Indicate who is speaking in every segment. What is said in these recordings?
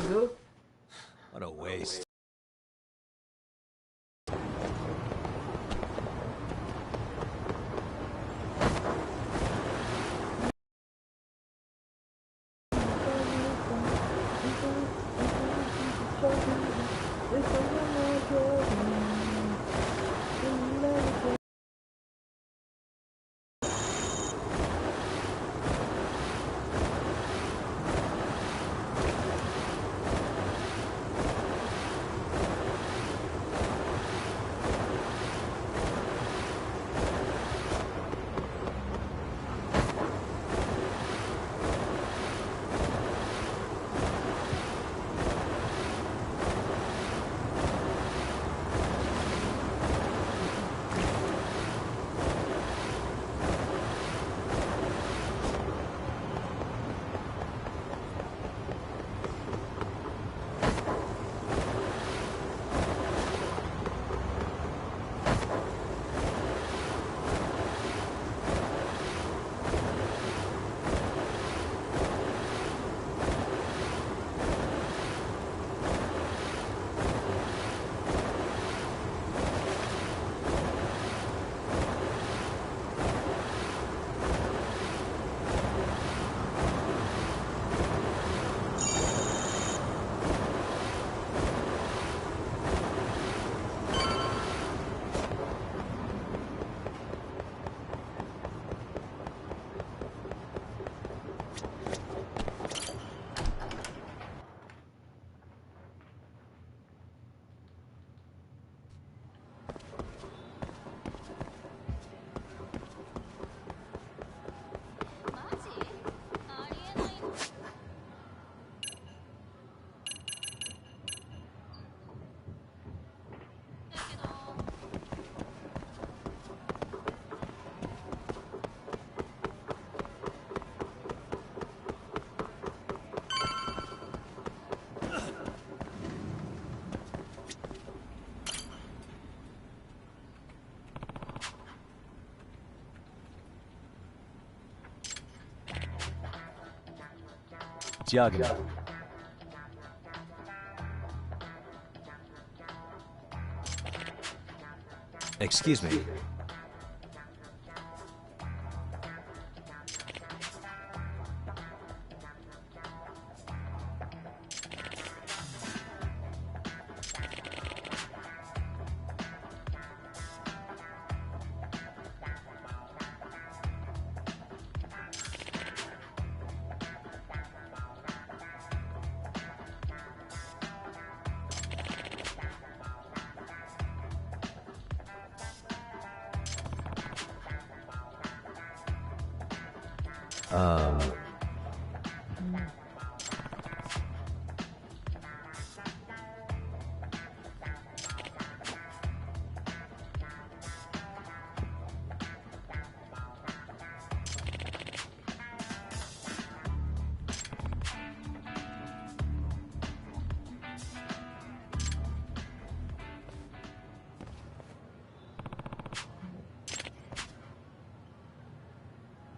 Speaker 1: go.
Speaker 2: What a waste. Judgement. Excuse me.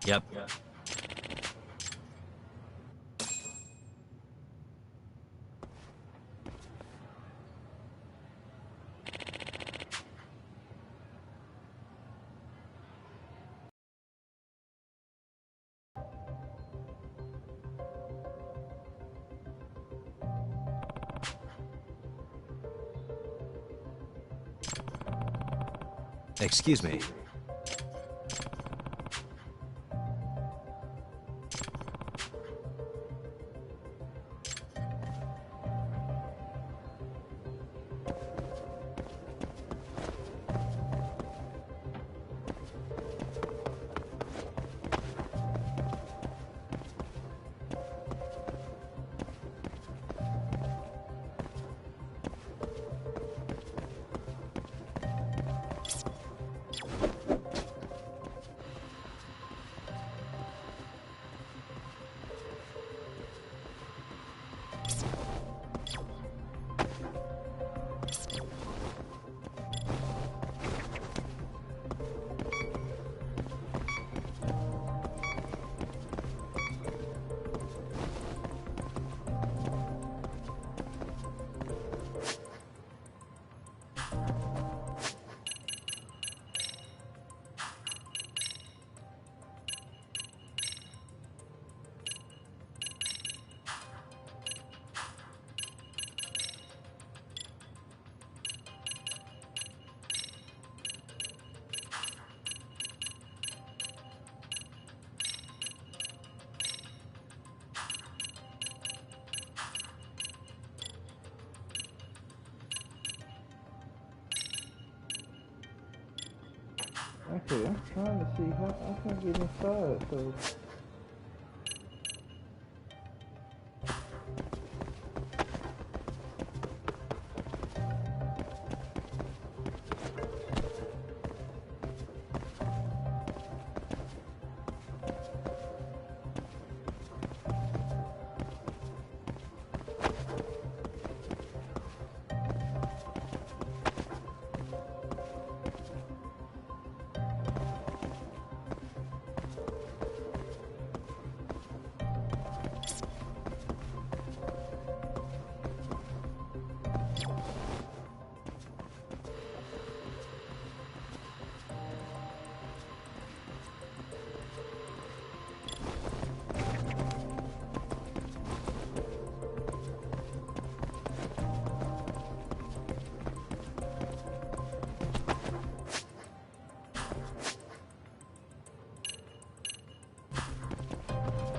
Speaker 2: Yep. Excuse me.
Speaker 1: Okay, I'm trying to see how I can get inside, so...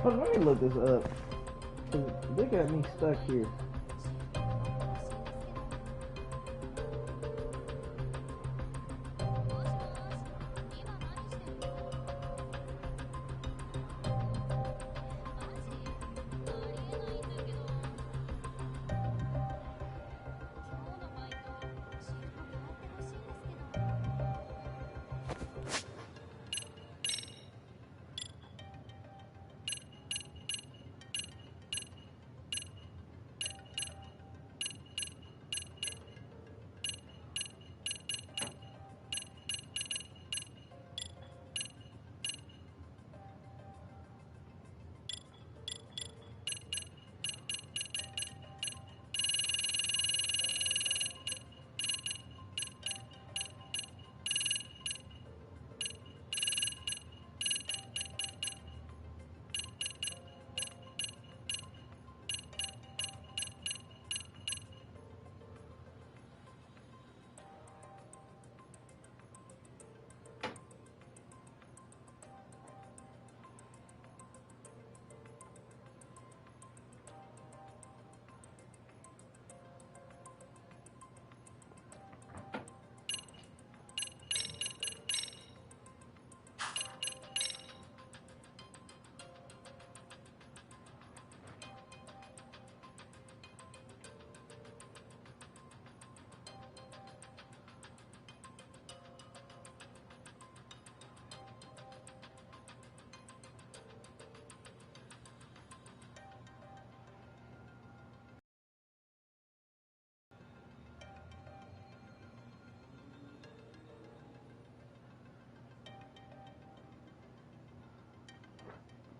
Speaker 1: Hold on, let me look this up. 'Cause they got me stuck here.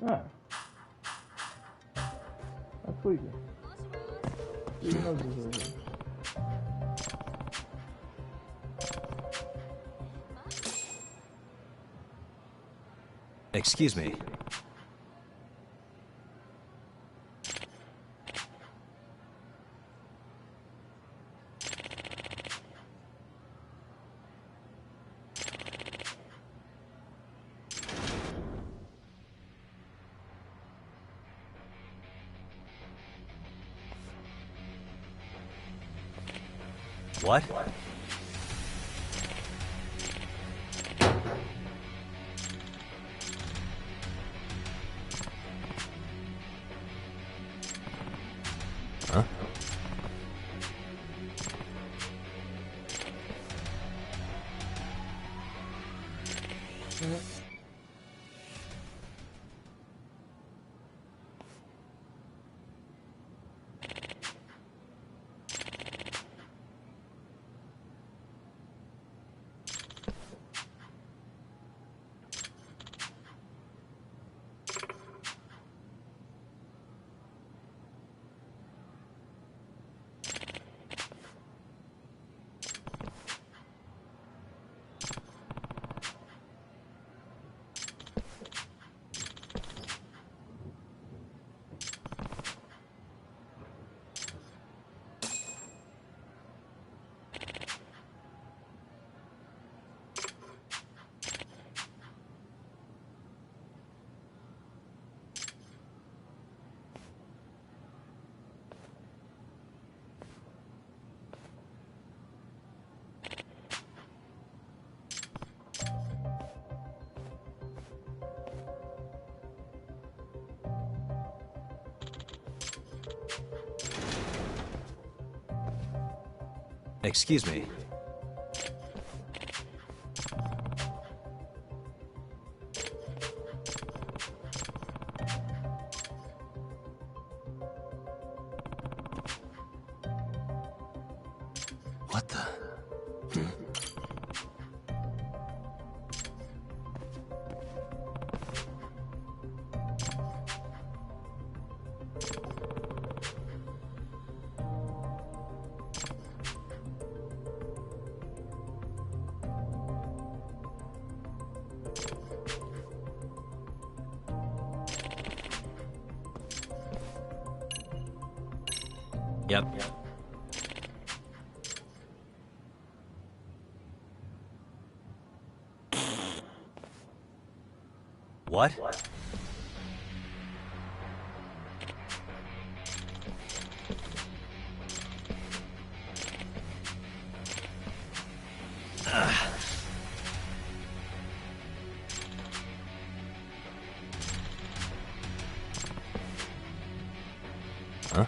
Speaker 1: Ah, I'm tweaking. You know this over here.
Speaker 2: Excuse me. What? Huh? Excuse me. What the? Yep. What? Huh?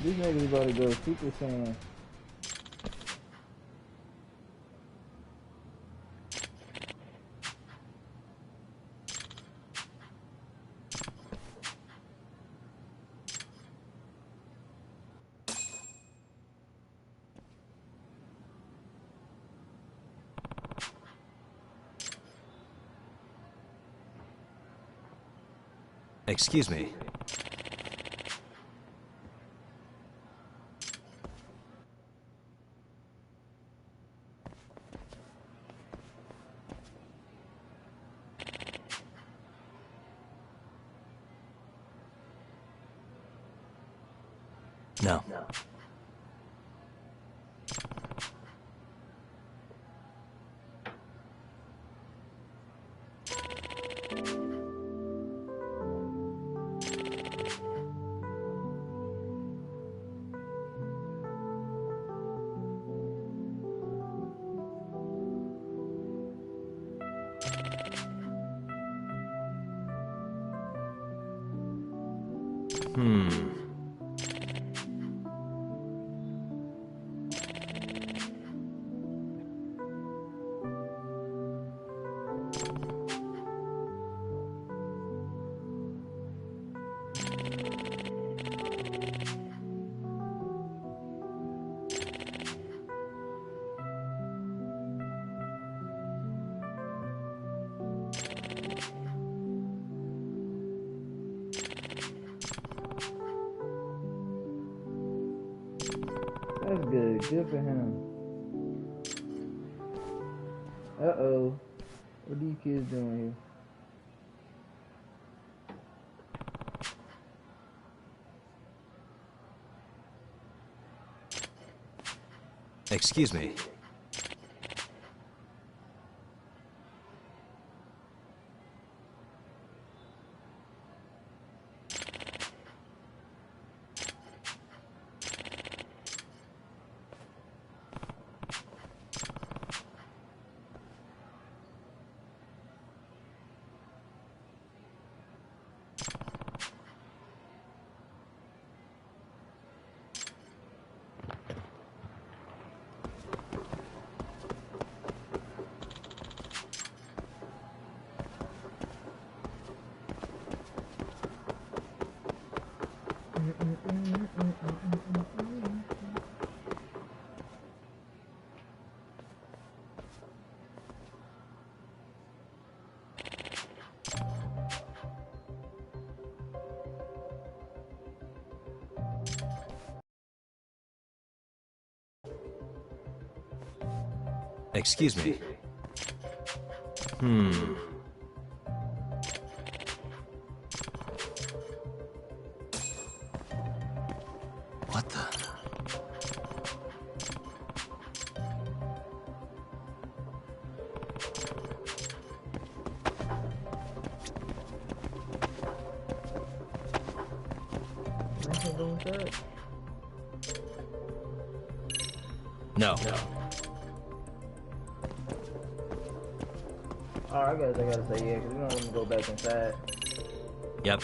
Speaker 1: These niggas about to go Super Saiyan.
Speaker 2: Excuse me. No.
Speaker 1: That's good. Good for him. Uh-oh. What are these kids doing here?
Speaker 2: Excuse me. Excuse me. What the?
Speaker 1: bathroom set?
Speaker 2: No.
Speaker 1: Alright, I gotta say yeah, because we don't want to go back inside.
Speaker 2: Yep.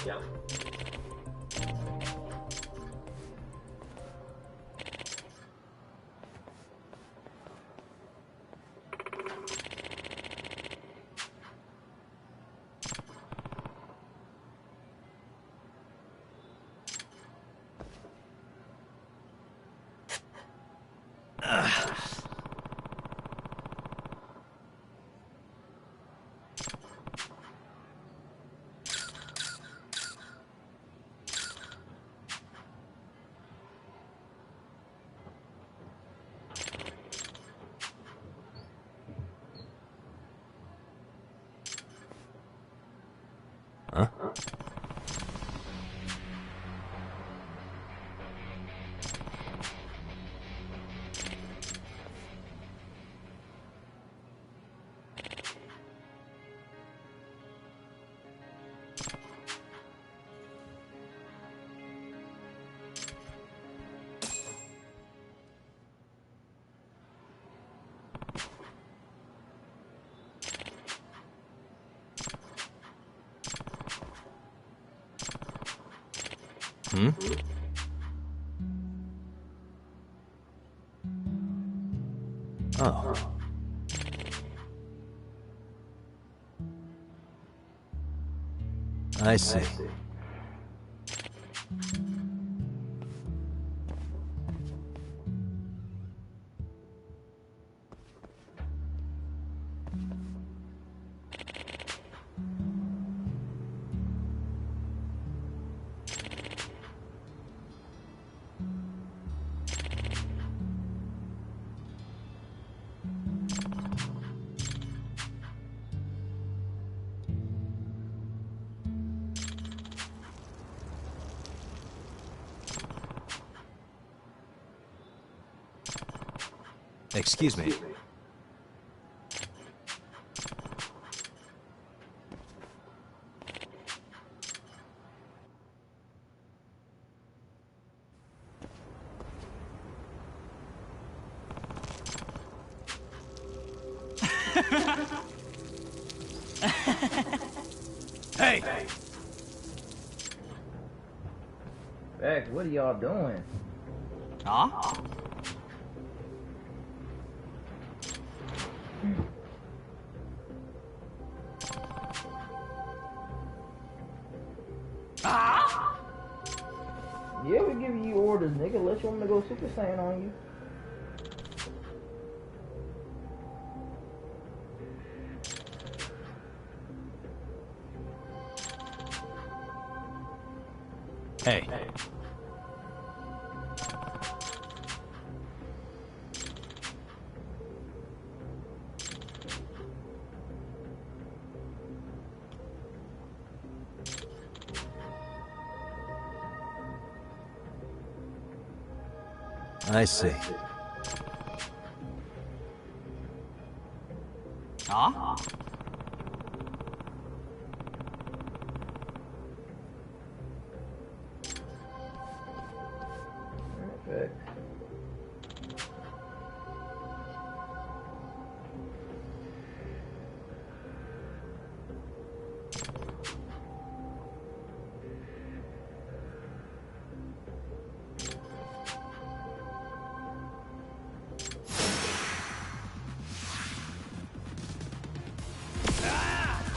Speaker 2: Huh? Hmm? Oh. I see. Excuse me. Hey!
Speaker 1: Beck, what are y'all doing?
Speaker 3: Huh?
Speaker 1: Yeah, we giving you orders, nigga. Let you want me to go Super Saiyan on you.
Speaker 2: Hey. I see.
Speaker 3: Huh?
Speaker 1: Perfect.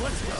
Speaker 2: Let's go.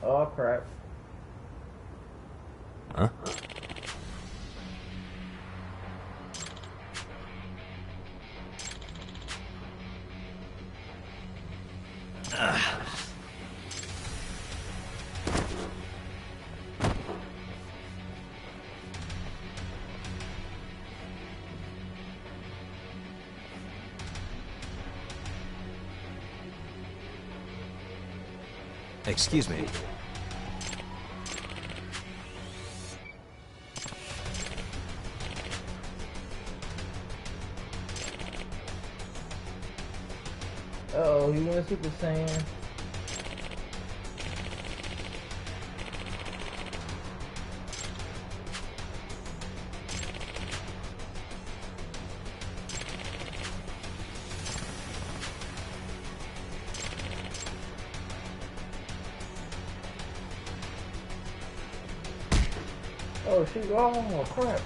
Speaker 1: Oh crap.
Speaker 2: Huh? Excuse me.
Speaker 1: Uh-oh, he went Super Saiyan. Oh, she oh crap.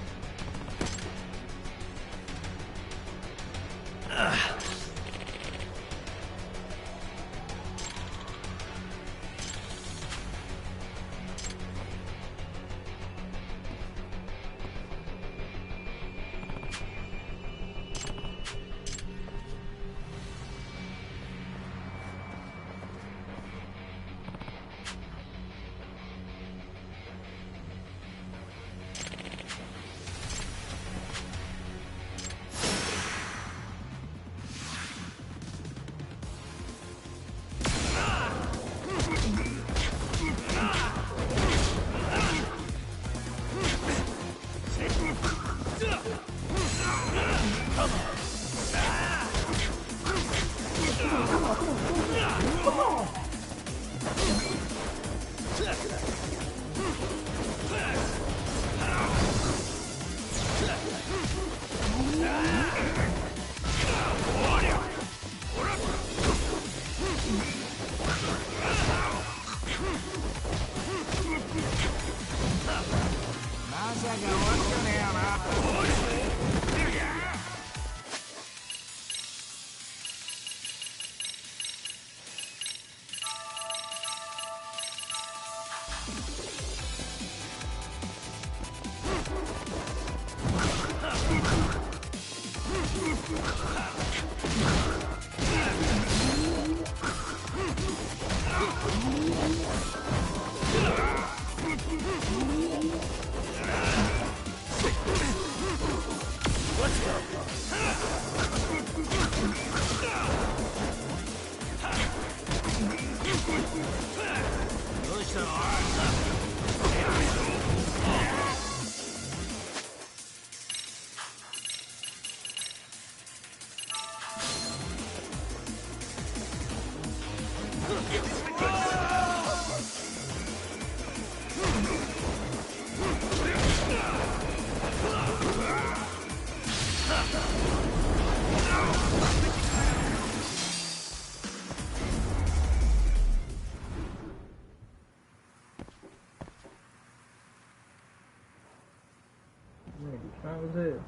Speaker 1: How was it?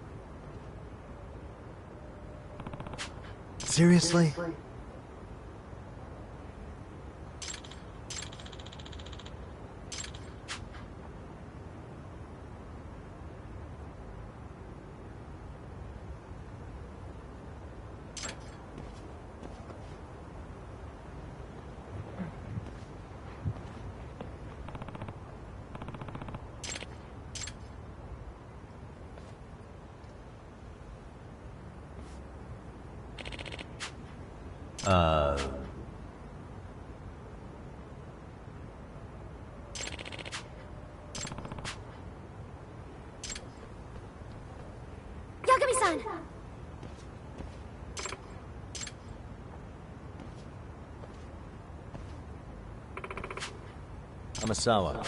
Speaker 2: Seriously?
Speaker 4: Yagami-san!
Speaker 2: Amasawa.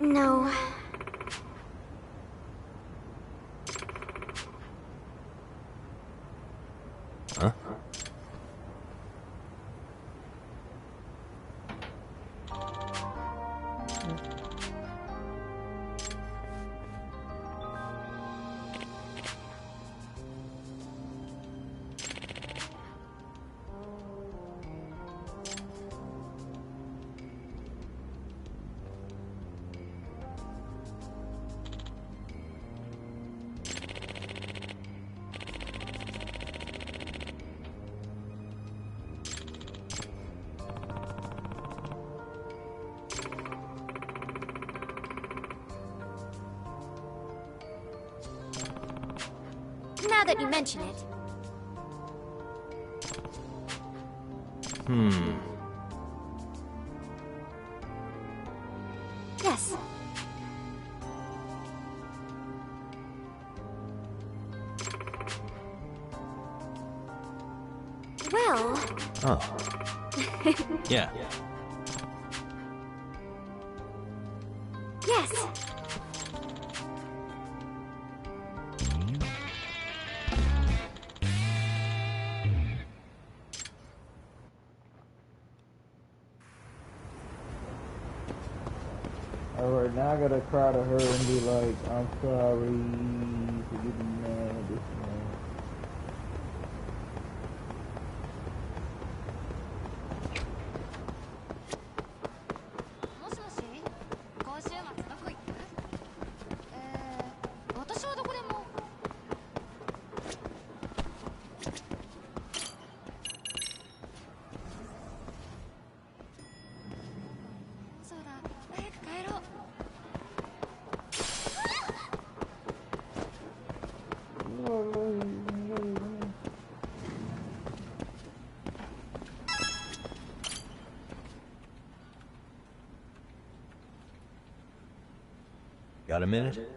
Speaker 4: No.
Speaker 2: Huh?
Speaker 4: that you mention it. Yes. Well...
Speaker 2: Oh. Yeah.
Speaker 4: Yes.
Speaker 1: Alright, now I gotta cry to her and be like, I'm sorry for getting mad at this man.
Speaker 2: Got a minute?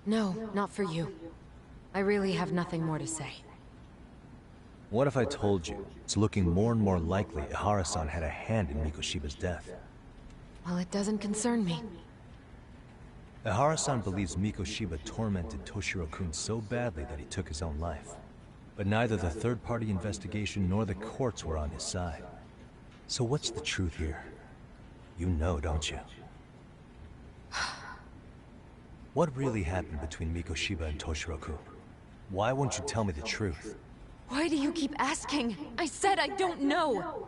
Speaker 5: No, not for you. I really have nothing more to say.
Speaker 2: What if I told you it's looking more and more likely Ihara-san had a hand in Mikoshiba's death?
Speaker 5: Well, it doesn't concern me.
Speaker 2: Ihara-san believes Mikoshiba tormented Toshiro-kun so badly that he took his own life. But neither the third-party investigation nor the courts were on his side. So what's the truth here? You know, don't you? What really happened between Mikoshiba and Toshiro-kun? Why won't you tell me the truth?
Speaker 5: Why do you keep asking? I said I don't know!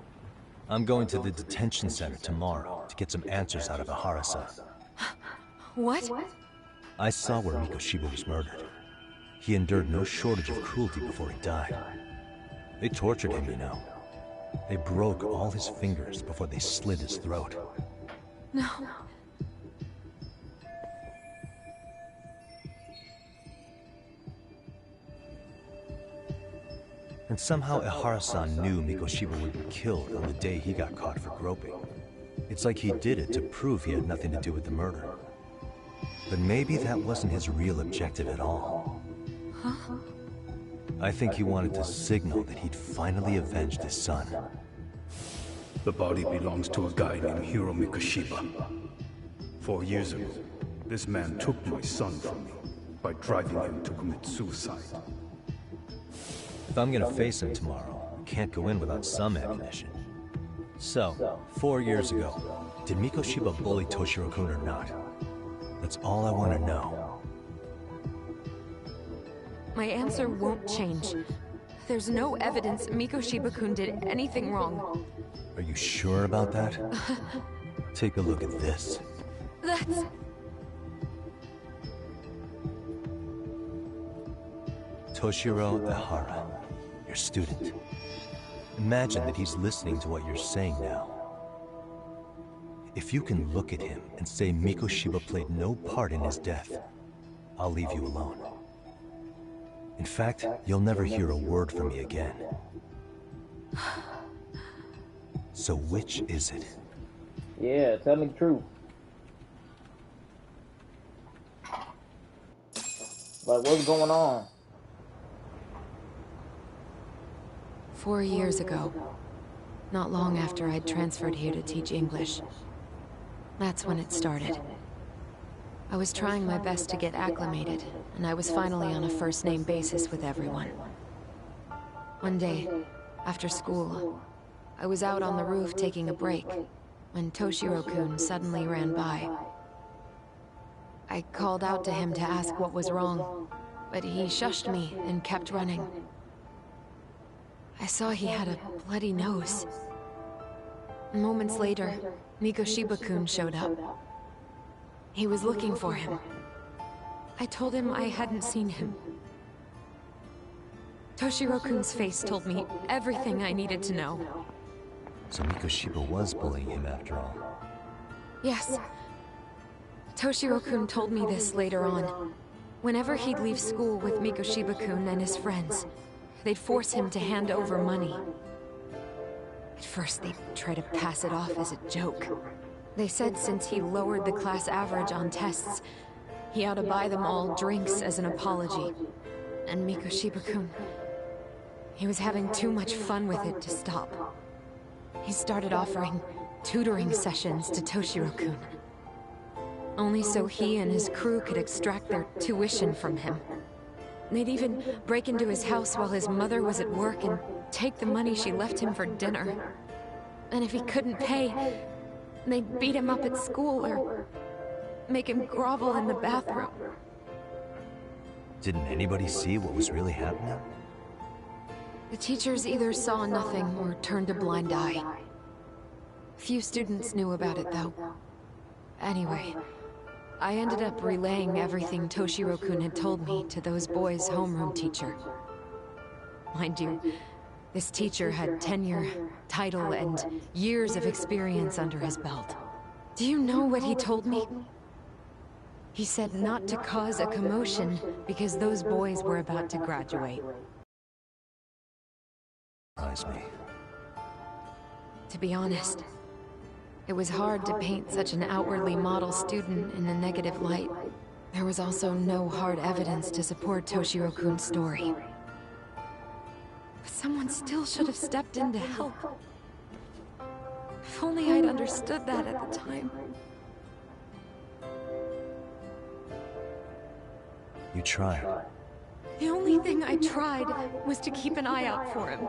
Speaker 2: I'm going to the detention center tomorrow to get some answers out of Ihara-san.
Speaker 5: What?
Speaker 2: I saw where Mikoshiba was murdered. He endured no shortage of cruelty before he died. They tortured him, you know. They broke all his fingers before they slit his throat.
Speaker 5: No.
Speaker 2: And somehow Ihara-san knew Mikoshiba would be killed on the day he got caught for groping. It's like he did it to prove he had nothing to do with the murder. But maybe that wasn't his real objective at all.
Speaker 5: Huh?
Speaker 2: I think he wanted to signal that he'd finally avenged his son.
Speaker 6: The body belongs to a guy named Hiro Mikoshiba. 4 years ago, this man took my son from me by driving him to commit suicide.
Speaker 2: If I'm gonna face him tomorrow, I can't go in without some ammunition. So, 4 years ago, did Mikoshiba bully Toshiro-kun or not? That's all I want to know.
Speaker 5: My answer won't change. There's no evidence Mikoshiba-kun did anything wrong.
Speaker 2: Are you sure about that? Take a look at this.
Speaker 5: That's...
Speaker 2: Toshiro Ihara, your student. Imagine that he's listening to what you're saying now. If you can look at him and say Mikoshiba played no part in his death, I'll leave you alone. In fact, you'll never hear a word from me again. So which is it?
Speaker 1: Yeah, tell me the truth. Like, what's going on?
Speaker 5: 4 years ago, not long after I'd transferred here to teach English. That's when it started. I was trying my best to get acclimated, and I was finally on a first-name basis with everyone. One day, after school, I was out on the roof taking a break, when Toshiro-kun suddenly ran by. I called out to him to ask what was wrong, but he shushed me and kept running. I saw he had a bloody nose. Moments later, Mikoshiba-kun showed up. He was looking for him. I told him I hadn't seen him. Toshiro-kun's face told me everything I needed to know.
Speaker 2: So Mikoshiba was bullying him after all.
Speaker 5: Yes. Toshiro-kun told me this later on, Whenever he'd leave school with Mikoshiba-kun and his friends, they'd force him to hand over money. At first, they'd try to pass it off as a joke. They said since he lowered the class average on tests, he ought to buy them all drinks as an apology. And Mikoshiba-kun, he was having too much fun with it to stop. He started offering tutoring sessions to Toshiro-kun. Only so he and his crew could extract their tuition from him. They'd even break into his house while his mother was at work and take the money she left him for dinner. And if he couldn't pay, they'd beat him up at school or make him grovel in the bathroom.
Speaker 2: Didn't anybody see what was really happening?
Speaker 5: The teachers either saw nothing or turned a blind eye. Few students knew about it, though. Anyway, I ended up relaying everything Toshiro-kun had told me to those boys' homeroom teacher. Mind you, this teacher had tenure, title, and years of experience under his belt. Do you know what he told me? He said not to cause a commotion because those boys were about to graduate.
Speaker 2: Surprise me.
Speaker 5: To be honest, it was hard to paint such an outwardly model student in a negative light. There was also no hard evidence to support Toshiro-kun's story. But someone still should have stepped in to help. If only I'd understood that at the time.
Speaker 2: You tried.
Speaker 5: The only thing I tried was to keep an eye out for him,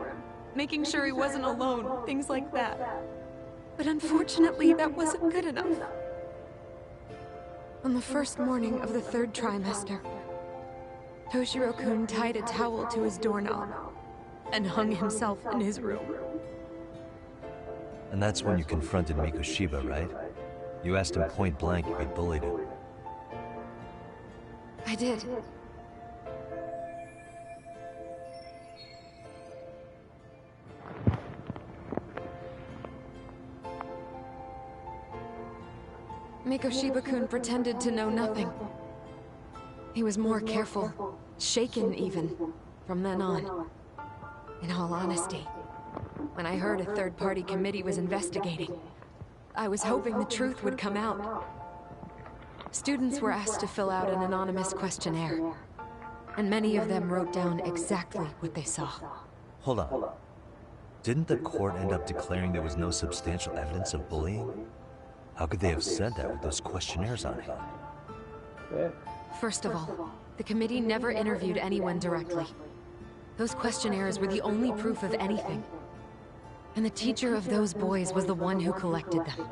Speaker 5: making sure he wasn't alone, things like that. But unfortunately, that wasn't good enough. On the first morning of the 3rd trimester, Toshiro-kun tied a towel to his doorknob and hung himself in his room.
Speaker 2: And that's when you confronted Mikoshiba, right? You asked him point blank if he bullied him.
Speaker 5: I did. Mikoshiba-kun pretended to know nothing. He was more careful, shaken even, from then on. In all honesty, when I heard a third-party committee was investigating, I was hoping the truth would come out. Students were asked to fill out an anonymous questionnaire, and many of them wrote down exactly what they saw.
Speaker 2: Hold on. Didn't the court end up declaring there was no substantial evidence of bullying? How could they have said that with those questionnaires on hand?
Speaker 5: First of all, the committee never interviewed anyone directly. Those questionnaires were the only proof of anything. And the teacher of those boys was the one who collected them.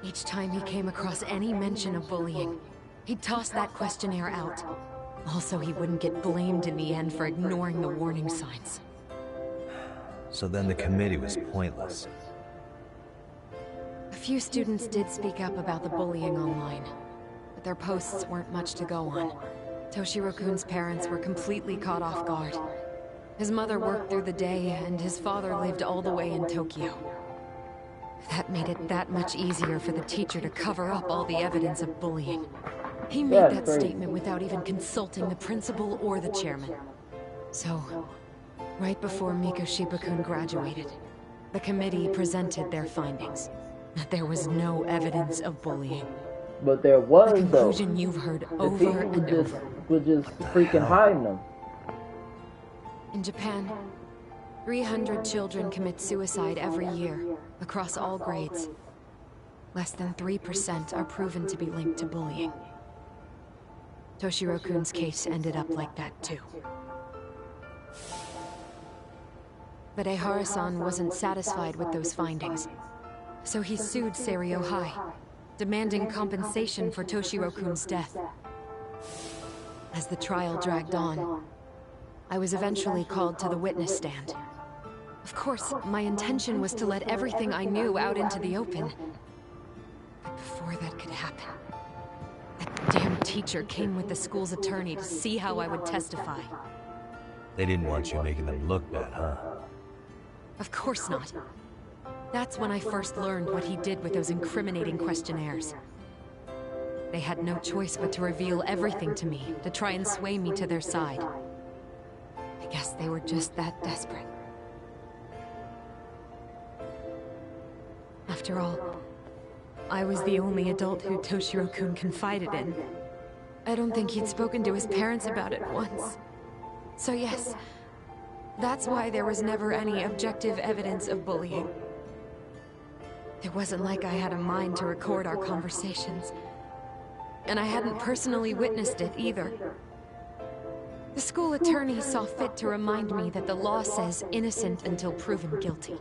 Speaker 5: Each time he came across any mention of bullying, he'd toss that questionnaire out. Also, he wouldn't get blamed in the end for ignoring the warning signs.
Speaker 2: So then the committee was pointless.
Speaker 5: A few students did speak up about the bullying online, but their posts weren't much to go on. Toshiro-kun's parents were completely caught off guard. His mother worked through the day, and his father lived all the way in Tokyo. That made it that much easier for the teacher to cover up all the evidence of bullying. He made that statement without even consulting the principal or the chairman. So, right before Mikoshiba-kun graduated, the committee presented their findings. That there was no evidence of bullying.
Speaker 1: But there was,
Speaker 5: The
Speaker 1: though.
Speaker 5: conclusion you've heard over and over.
Speaker 1: Was just freaking hiding them.
Speaker 5: In Japan, 300 children commit suicide every year, across all grades. Less than 3% are proven to be linked to bullying. Toshiro-kun's case ended up like that too. But Ehara-san wasn't satisfied with those findings, so he sued Seiryo High, demanding compensation for Toshiro-kun's death. As the trial dragged on, I was eventually called to the witness stand. Of course, my intention was to let everything I knew out into the open. But before that could happen, that damn teacher came with the school's attorney to see how I would testify.
Speaker 2: They didn't want you making them look bad, huh?
Speaker 5: Of course not. That's when I first learned what he did with those incriminating questionnaires. They had no choice but to reveal everything to me, to try and sway me to their side. I guess they were just that desperate. After all, I was the only adult who Toshiro-kun confided in. I don't think he'd spoken to his parents about it once. So yes, that's why there was never any objective evidence of bullying. It wasn't like I had a mind to record our conversations. And I hadn't personally witnessed it either. The school attorney saw fit to remind me that the law says innocent until proven guilty.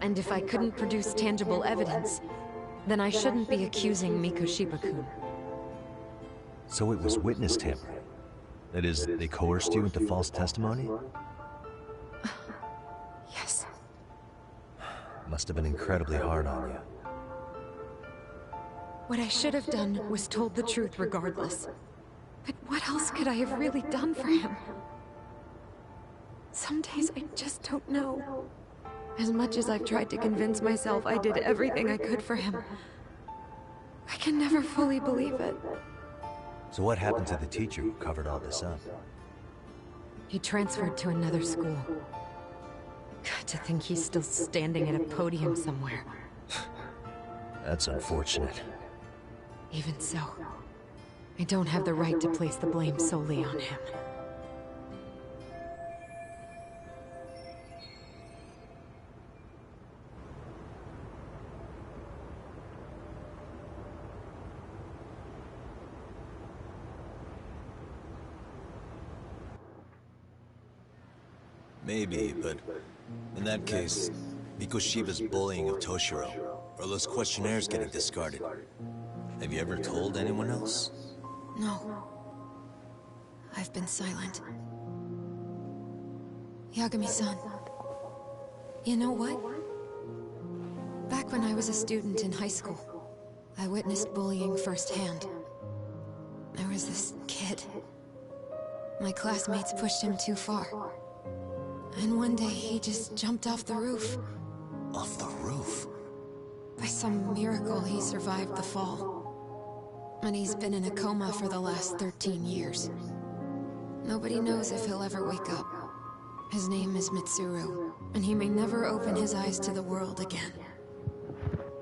Speaker 5: And if I couldn't produce tangible evidence, then I shouldn't be accusing Mikoshiba-kun.
Speaker 2: So it was witness tampering. That is, they coerced you into false testimony?
Speaker 5: Yes.
Speaker 2: Must have been incredibly hard on you.
Speaker 5: What I should have done was told the truth regardless. But what else could I have really done for him? Some days I just don't know. As much as I've tried to convince myself I did everything I could for him, I can never fully believe it.
Speaker 2: So what happened to the teacher who covered all this up?
Speaker 5: He transferred to another school. God, to think he's still standing at a podium somewhere.
Speaker 2: That's unfortunate.
Speaker 5: Even so, I don't have the right to place the blame solely on him.
Speaker 2: Maybe, but in that case, Mikoshiba's bullying of Toshiro, or those questionnaires getting discarded. Have you ever told anyone else?
Speaker 5: No. I've been silent. Yagami-san, you know what? Back when I was a student in high school, I witnessed bullying firsthand. There was this kid. My classmates pushed him too far. And one day he just jumped off the roof.
Speaker 2: Off the roof?
Speaker 5: By some miracle, he survived the fall. And he's been in a coma for the last 13 years. Nobody knows if he'll ever wake up. His name is Mitsuru, and he may never open his eyes to the world again.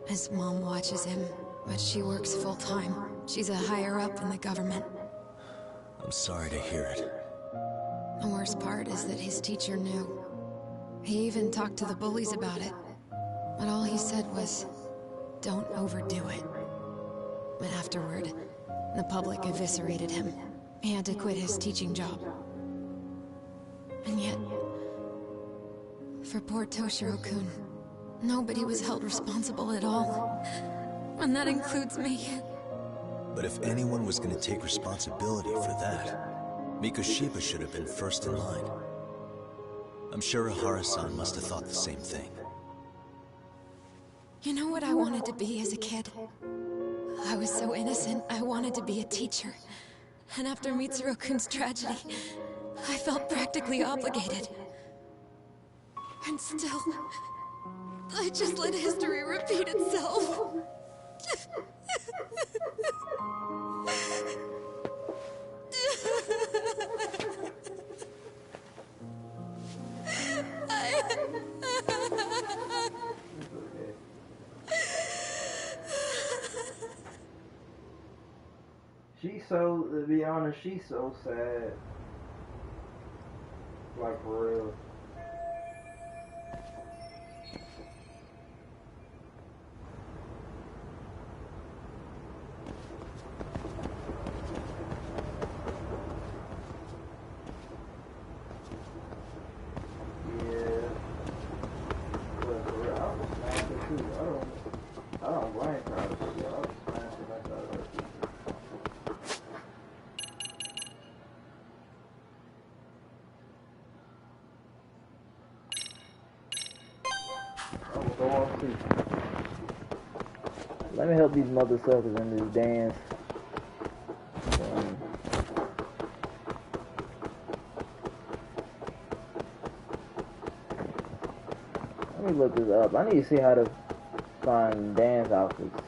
Speaker 5: His mom watches him, but she works full-time. She's a higher-up in the government.
Speaker 2: I'm sorry to hear it.
Speaker 5: The worst part is that his teacher knew. He even talked to the bullies about it. But all he said was, don't overdo it. But afterward, the public eviscerated him. He had to quit his teaching job. And yet, for poor Toshiro-kun, nobody was held responsible at all. And that includes me.
Speaker 2: But if anyone was going to take responsibility for that, Mikoshiba should have been first in line. I'm sure Ihara-san must have thought the same thing.
Speaker 5: You know what I wanted to be as a kid? I was so innocent, I wanted to be a teacher. And after Mitsuru-kun's tragedy, I felt practically obligated. And still, I just let history repeat itself.
Speaker 1: She's so, to be honest, she's so sad. Like, for real. Yeah. But for real, I was smashing too. I don't blame her. I was smashing like that. Go off too. Let me help these mother suckers in this dance. Let me look this up. I need to see how to find dance outfits.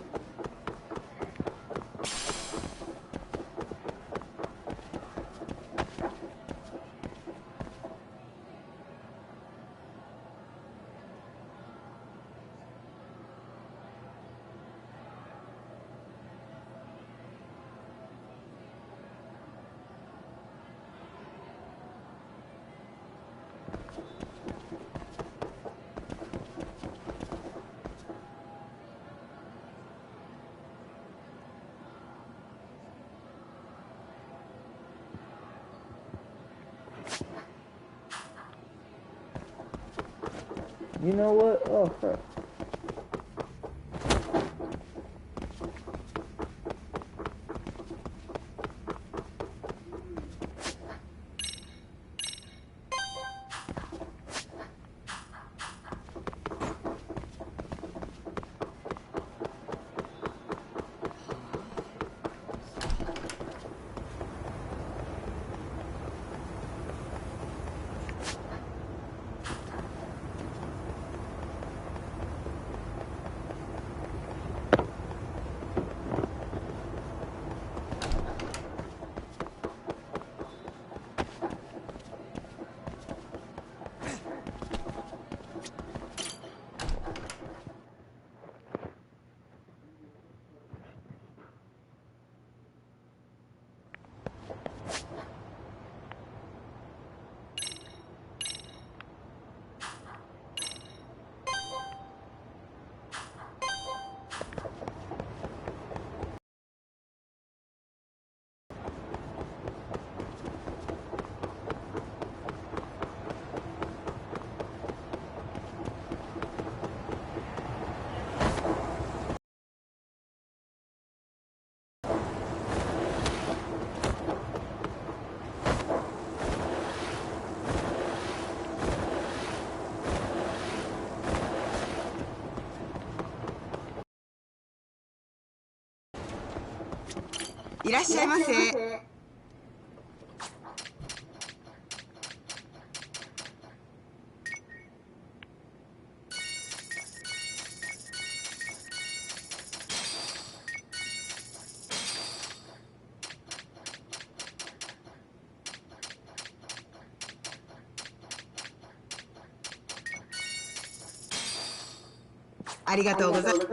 Speaker 1: You know what? Oh, crap.
Speaker 7: いらっしゃいませ。ありがとうございます。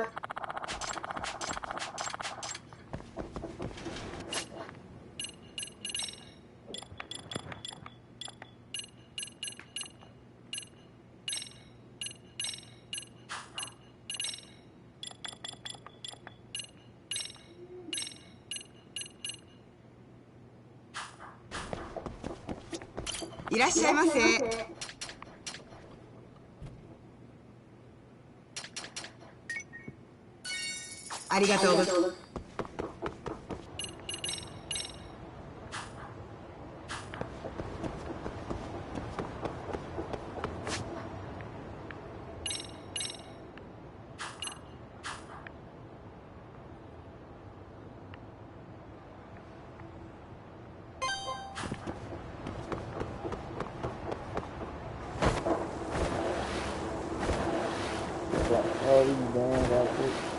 Speaker 7: いらっしゃいませ。ありがとうございます。
Speaker 1: All these band outfits.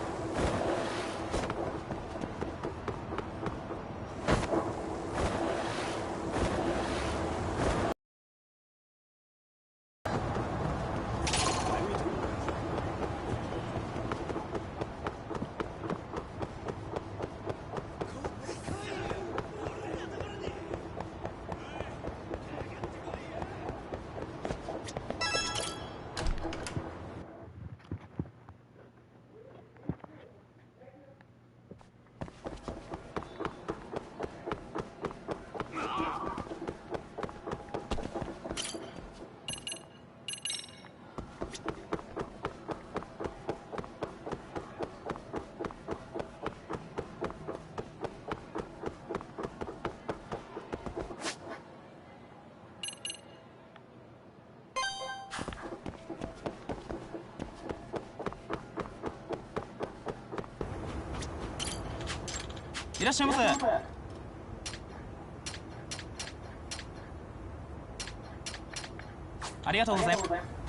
Speaker 3: いらっしゃいませ。ありがとうございます。